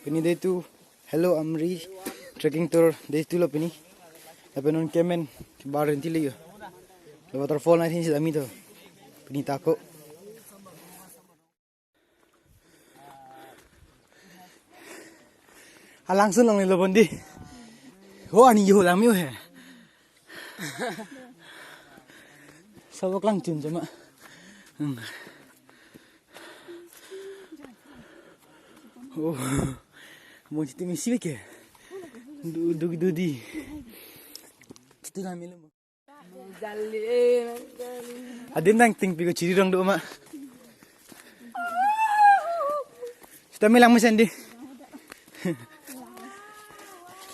Pini day tu Hello Amri trekking tour day tu lo pini. Tapi non kemen bar nanti lagi. Waterfall nanti sih kami tu. Pini tako. Langsung lang nilo bondi. Oh ani yo lang yo he. Sabak lang cun cuma. Oh, mau cerita misi ke? Dudi. Kita nak milam. Ada nang ting pigo ciri rong do mak. Kita milam mesin di.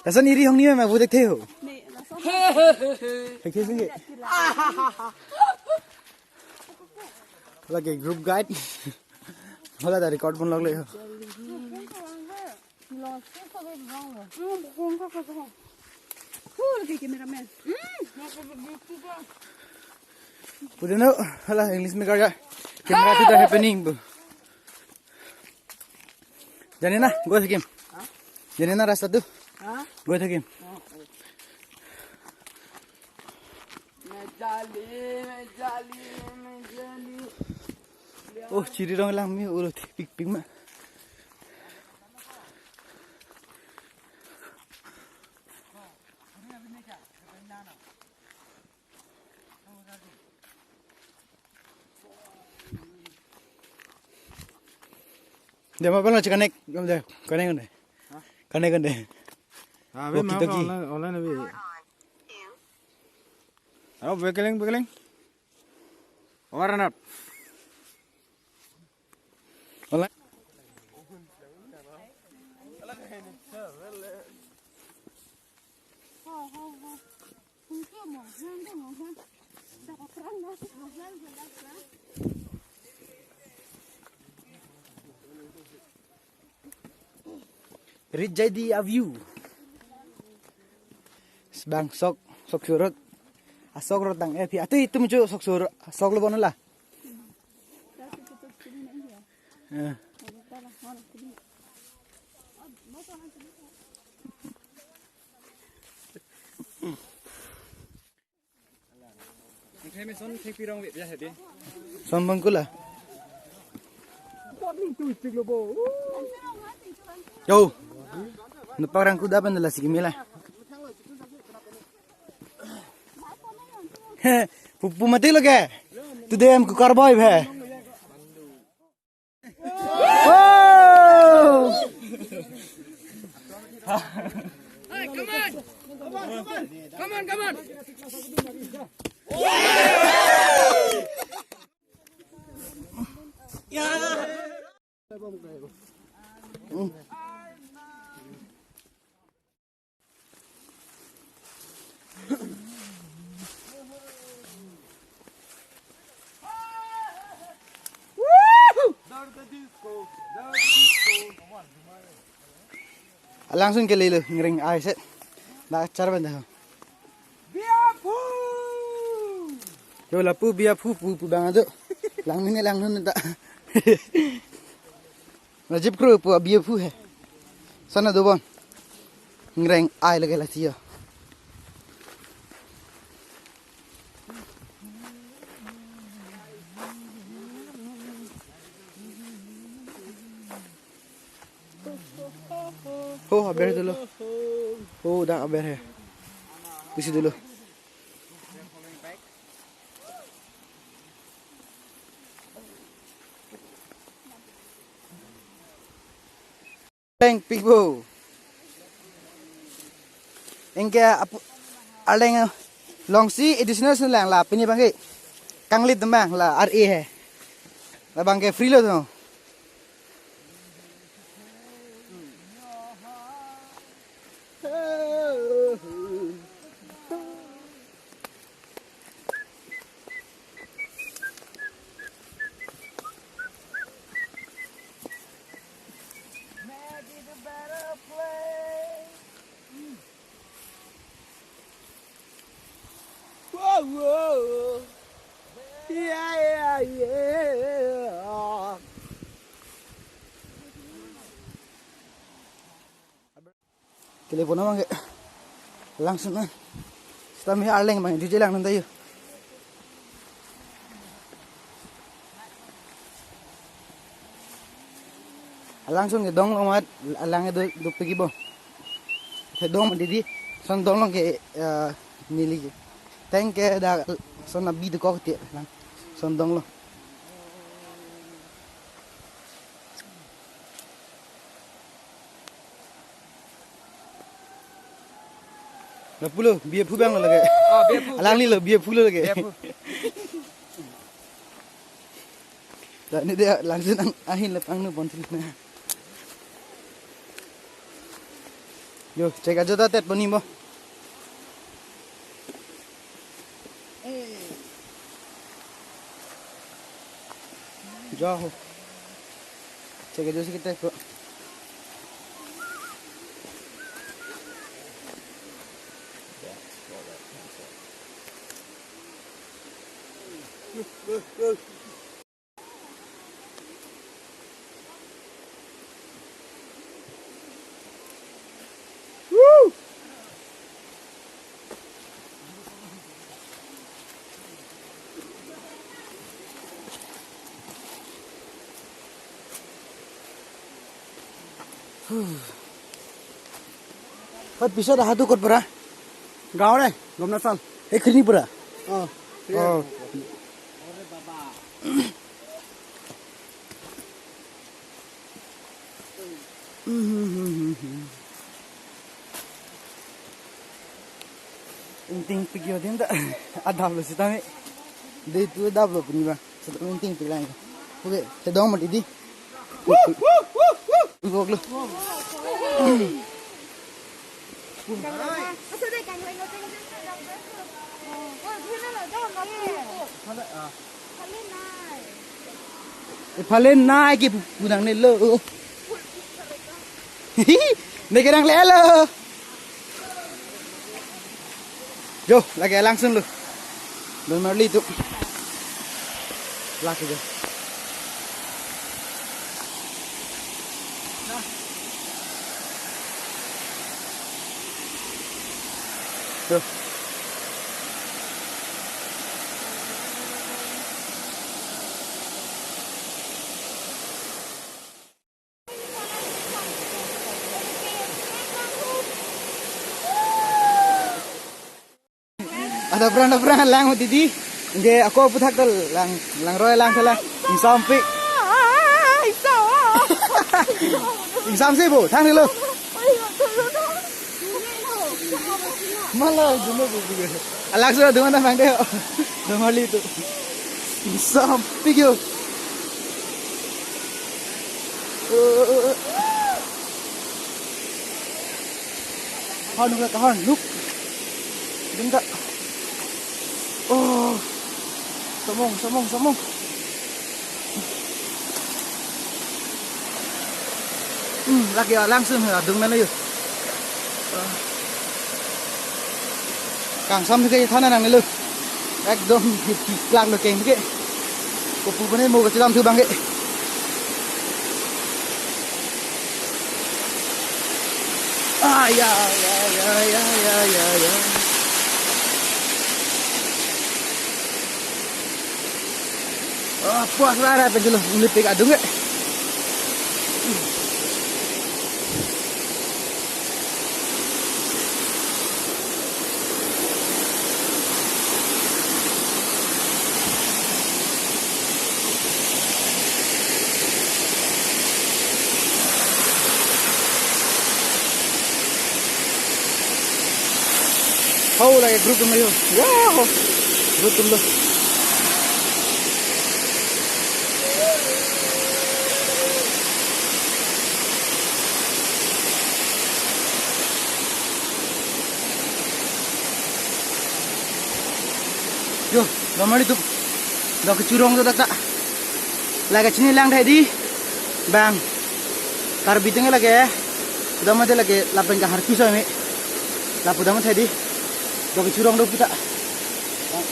Lasan iri hong ni mak budak teh. Hehehe. Hehehe. Lagi group guide. होला दा रिकॉर्ड बन लगले हो पुदे न होला इंग्लिश में कर कैमरा तो हैपनिंग जाने ना गो थे गेम जाने ना रास्ता तू गो थे गेम मैं जाली Oh, ciri dong lang mi ulo pik pik ma. Dia apa nak cekanek? Kamu dah kanek kan? Kanek kan deh. Ah, be mau online be. Oh, bekeling. Orang nak. Hola. Read jadi a view. Sebang sok surut. Asok rotang pi. Atu itu muncul sok surut. Sok lo bono lah. Son bangkula. Yo. Naparang kuda pa nila sige mila. Pumati lo ke? Today am kukar boy bhe. Hey, come on. Langsung ke lele ngering ai set. Dah cara benda. Biapu. Yo lapu biapu pu bang ado. Lang ni lang nun tak. Najib kru pu biapu hai. Sana do bon. Ngering ai lagi lah sia. Oh, haber dulu. Oh, dah haber hai. Isi dulu. Thank people. Engke apa aleng longsi additional selang lah punya bangke. Kanglit tembang lah RA hai. Lah bangke free lo tu. Whoa. Yeah. telepon nama ke langsung na kami arleng bang DJ lang nanti yuk langsung ke dong lomat alang itu pergi bo ke dong mandi son dong long ke nili ke tank ke dah son nabi tu kau tiap son dong lo Lo pulo biar phu bang lo lagi. Oh, biar phu. Alang ni lo biar phu lo lagi. Biar phu. Dan ini dia langsung ahin lepang nu pontil na. Yo, cek aja dah tet bani mo. Jauh. Cek aja sikit tet kok. Pat bisa dah hatu kot pura. Gaul deh, gom nasal. Ekrini pura. Oh. Oh. Inting pikir dia tak ada belum sih tapi dia itu ada belum punya bah. Setelah inting pikir lagi. Oke, sedang mati di. Gok lu. Phalen nai ki budang ni lo. Negerang lelo. Jo, lagi langsung lu. Benar itu. Laki je. Jo. Ada perang lang tadi. Nge aku putak tel lang roy lang salah. Insam pi. Insam sih bu, thang dulu. Malah dulu bu. Alag sudah dengan apa deh? Dengar itu. Insam pi kyo. Kahon nukla kahon, nuk. Dengar. Oh, somong. Lagi langsung dung mana yuk. Kang sam juga thana nang lu. Ekdom lang lo keng ke. Kopu bane mo ka dalam tu bang ke. Ya. Puas lah penjelu ngelipik adung ke. How lagi grup tu melayu. Wow, grup tu lo. Yo, ramai itu. Dah kecurong tu tak. Lagi sini lang tadi, bang. Karbitengnya lagi. Dah macam lagi lapan kahar kisah ni. Lapu dah macam tadi. Dah kecurong tu kita.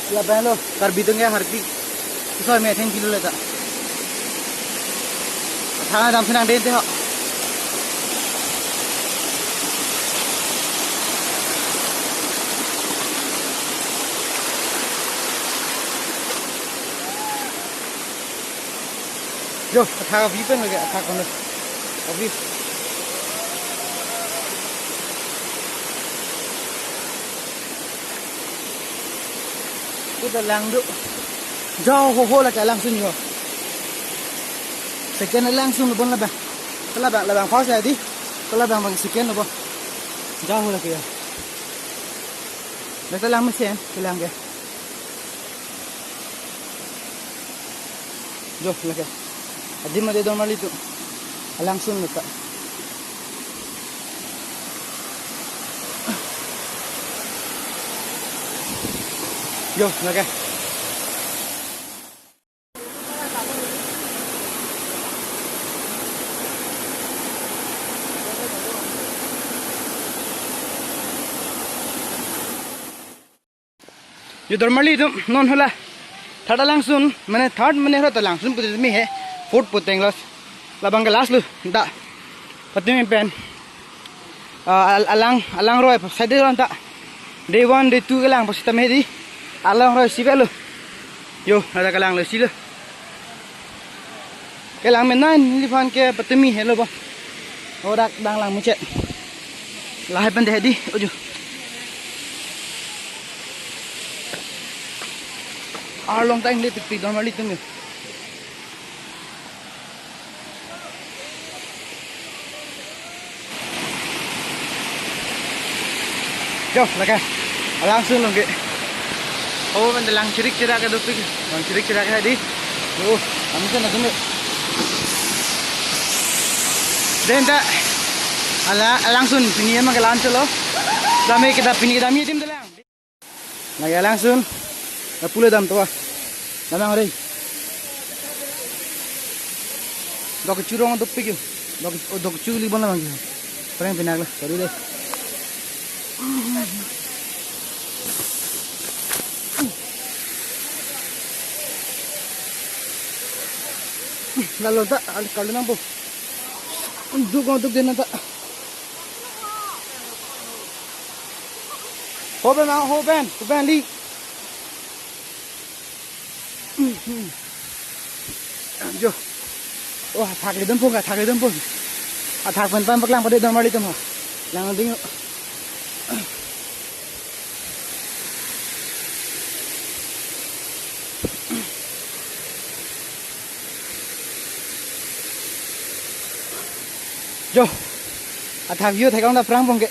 Siapa yang lo? Karbitengnya harki. Kisah ni 10 kilo lah tak. Thang dalam senang deh tu. Yo, thang vi pen lagi, thang kon. Vi. Udah lang du. Jauh ho lah kalang sun yo. Second lang sun lu bon la ba. Kalau bang first jadi, kalau bang second lu bon. Jauh lah kaya. Dah lang mesin, lang ke. Jo, lagi. Adi made normally tu. Langsung letak. Jo, lagi. Yo normally tu non hola. Third langsung, mana third mana hara langsung putih mi he. Fourth putih englos. Labang kelas lu, tak. Putih mi pen. Alang roy, side roy tak. Day 1, day 2 kelang pasti tameh di. Alang roy sih lu. Yo, ada kelang lu sih lu. Kelang menain ni fan ke putih mi hello ba. Orang dang lang macet. Lahir pen deh di, ojo. Long time late to normally to me. Jo, lagi. Langsung lagi. Oh, benda lang cirik-cirak ke dupik. Lang cirik-cirak ke di. Oh, langsung nak tunggu. Dan tak. Langsung pini emang kelan celo. Dami kita pini kita mi tim telang. Lagi langsung. Pulau dam tu ah, namang ada. Dok curang tu pergi, dok curi pun namang gitu. Perang pinak lah, sorry deh. Lalu tak, kalau nampu, untuk dia nanti. Hoben li. Jo, oh thak le dempung, thak pan paklang pada normally tu mah, lang tengok. Jo, thak view thak orang dah perang pun ke.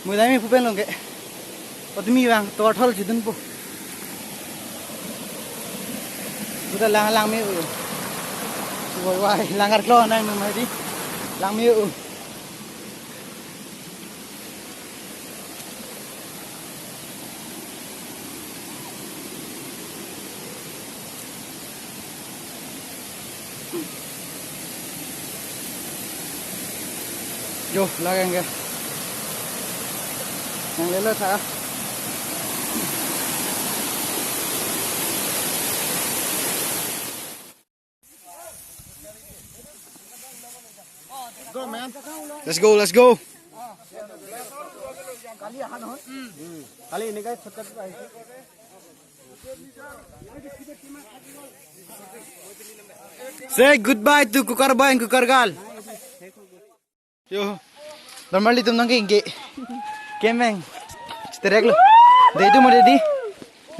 Mui mi pupen long ke. Patmi bang total jidun po. Sudah lang mi. Wai langar klo nang mai di. Lang mi. Jo, lagang ke. Yang lelah tak? Go man. Let's go. Kali ini guys, say goodbye to Kukar Boy and Kukar Girl. Yo, normally tum nang ke kemeng, sterek lo. Deh itu mau jadi,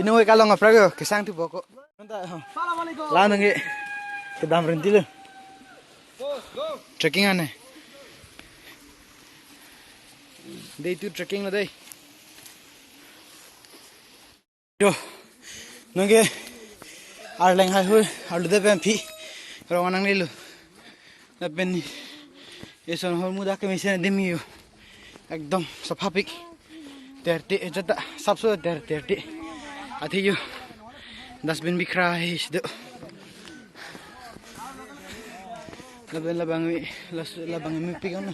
ini mau kalau ngaprak yo, kesang tu pokok. Lah nang ke dam berhenti lo. Trekking aneh. Deh itu trekking lo deh. Yo, nang ke arleng hal halu deh pempi, kalau nang ni lo, tapi ni, eson hal muda ke mesin demi yo. एकदम सफापिक तेरते जता सबसे तेरते आते यो डस्टबिन भी खरा है इस दो labang mi pikan na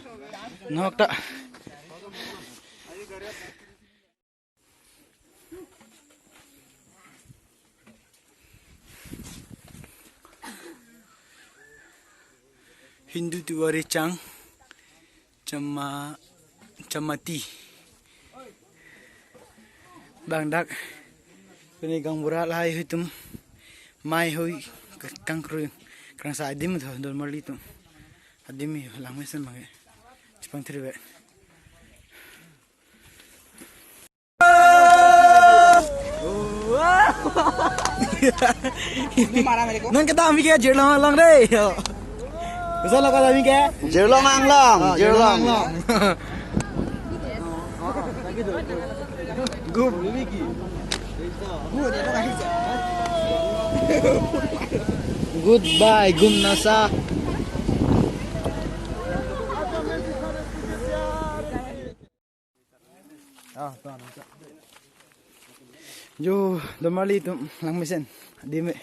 nokta Hindu tuare chang chamati bang dak ini gang burat lai hitum mai hoi kang kru kang sa adim tho dol marli tu adimi langmesen mange chipang thribe nang kata ami ke jerlang lang deh bisa lah kata ami ke Jerlong Anglong, Jerlong. Gum. Goodbye, Gum Nasa. जो दमाली तुम लंगमेसन दिमे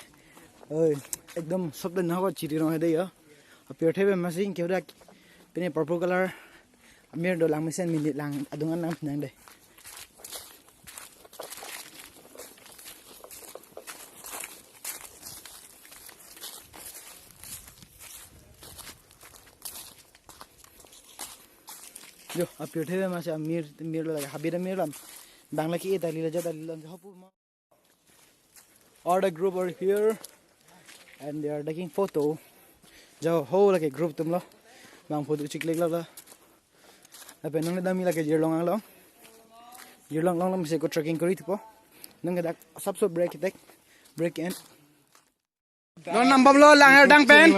ओए एकदम सब दिन हो चिरी रहे दे या पेठे में मसिंग क्यों दा पेने पर्पल कलर मेरे दो लंगमेसन minute lang adungan nang nang deh जो अब पेठे में मसे मेरे लगा हबीरा मेरे lam bangla ki dalila hapu all the group are here and they are taking photo jo whole like a group tumlo bang photo chik leg la ape nang dami la ke jerlong long se ko trekking kori tipo nang dak sab so break and Non nambam lo lang dang pen.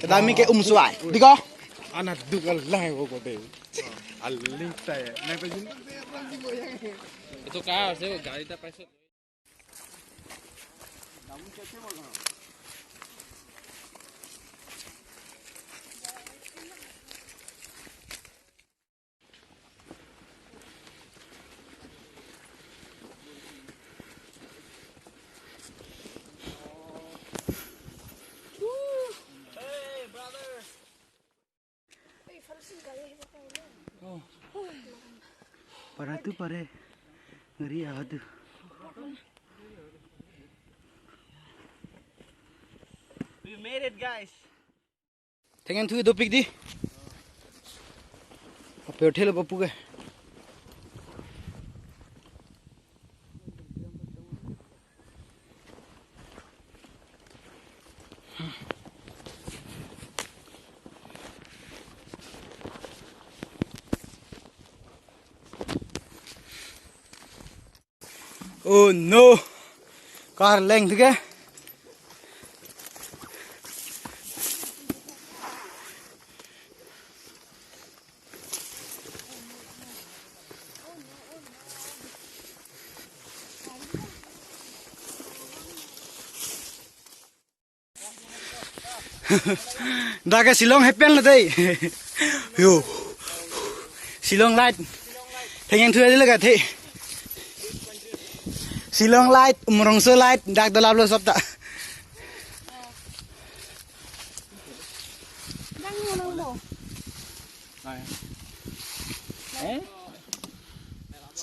Dami ke umsuai. Diko. Anak dukal lang ko kote. Aling tayo. Nagpajin. Itu kaya sih gari ta paisa. para tu pare ngeri adu We made it, guys. tengen thu do pik di ape hotel bapu ke oh no car length ke daga silong happen la dei yo silong light tengen thu adi laga the silong light umrongso light dak dalap lo sabta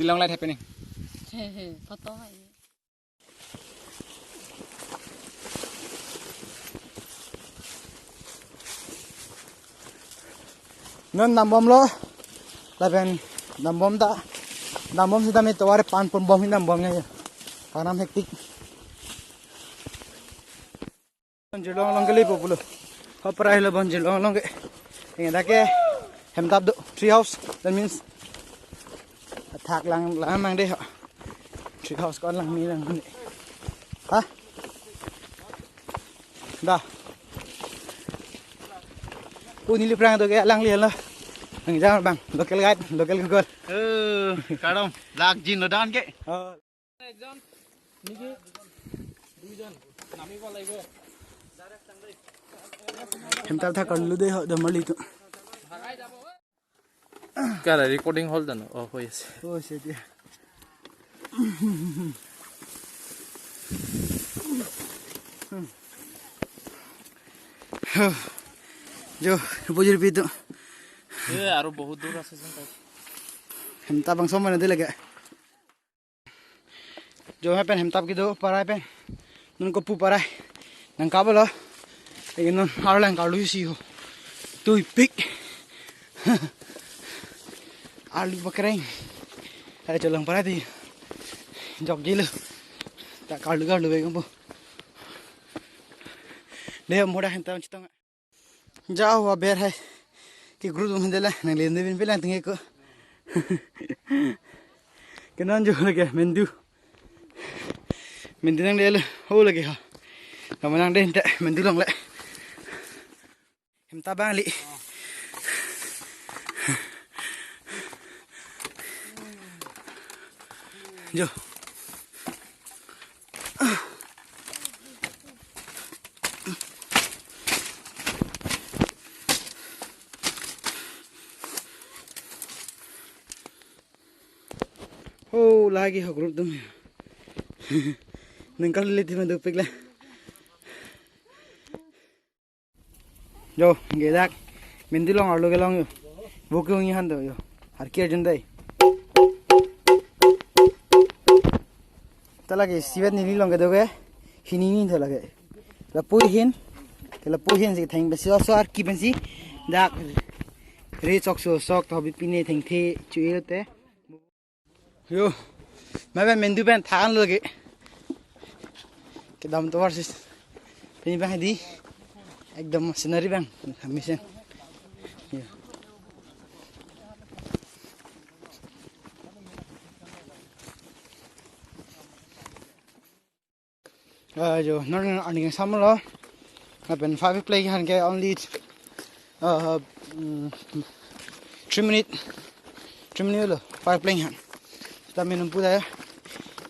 Silong light happening. Foto hai. non nambom lo laben nambom ta nambom sida me tawar pan pon bom hin nambom nya kanam hektik bonjilong long kali populo hopra hilo bonjilong long ke inga ke hemtab do tree house that means thak lang mang de tree house kon lang mi lang ni ha da Unili prang to ke lang lian la ang jang bang local guide local girl Kadam. Lag jin dan ke. Exam. Niki. Duijan. Nami ko laibo. hemtab tha kan lu de ho damali to Kala recording hold dano. Oh yes. oh shit ya jo bojir pi to ये आरो बहुत दूर আছে যেন hemtab bang somane de lage jo happen hemtab ki do parai pen nun ko pu parai nang ka bolo egin non arlang ka lu si ho tu Tui pig. Alu bakreng. Ada colang parah di. Jog gila. Tak kalu baik kamu. Dia mudah hentam citong. Jauh aber hai. Ki guru tuh mendela. Nang lende bin pelang tinggi ko. Kenan jo lagi mendu. Mendu nang dia le. Oh lagi ha. Kamu nang dia hentak mendu long le. Hentak balik. Jo. Oh, lagi ho grup dum. Nengkal liti mandu pigla. Jo, gedak. Mendi long arlo gelong yo. Boke ungi hando yo. Har ki ajundai. Talage sibat ni long gedoge. Hini ni talage. La puhin. Kala puhin si thang besi so ar ki bensi. Dak re chok so sok to bi pine thang the chuilte. Yo, मैं मेंदू पैन थान लगे कि दम तो वर्षिस पिनी पैन दी एकदम scenery pan हमेशा जो नॉर्मल अर्निंग सामलो अपन 5 play हन के only 3 minute लो 5 play हन Kami nampu dah,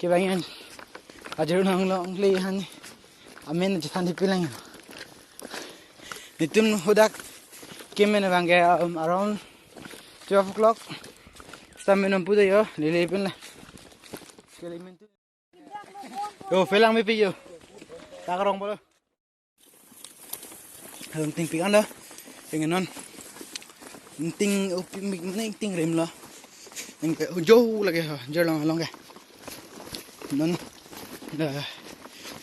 kita ingin ajar orang Anglong lihat ni, amen jatan di pilang. Itu mudah, kami nak bangga around 12 o'clock. Kami nampu dah yo, lili pun lah. Yo, pilang me pi yo, tak orang boleh. Kalau ting piang dah, pengen non, ting ting rem lah. Jauh lagi jalan long ke, non,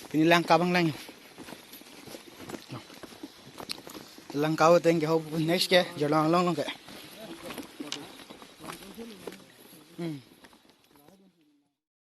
ini langkah bang langkah itu yang kau next ke jalan long ke.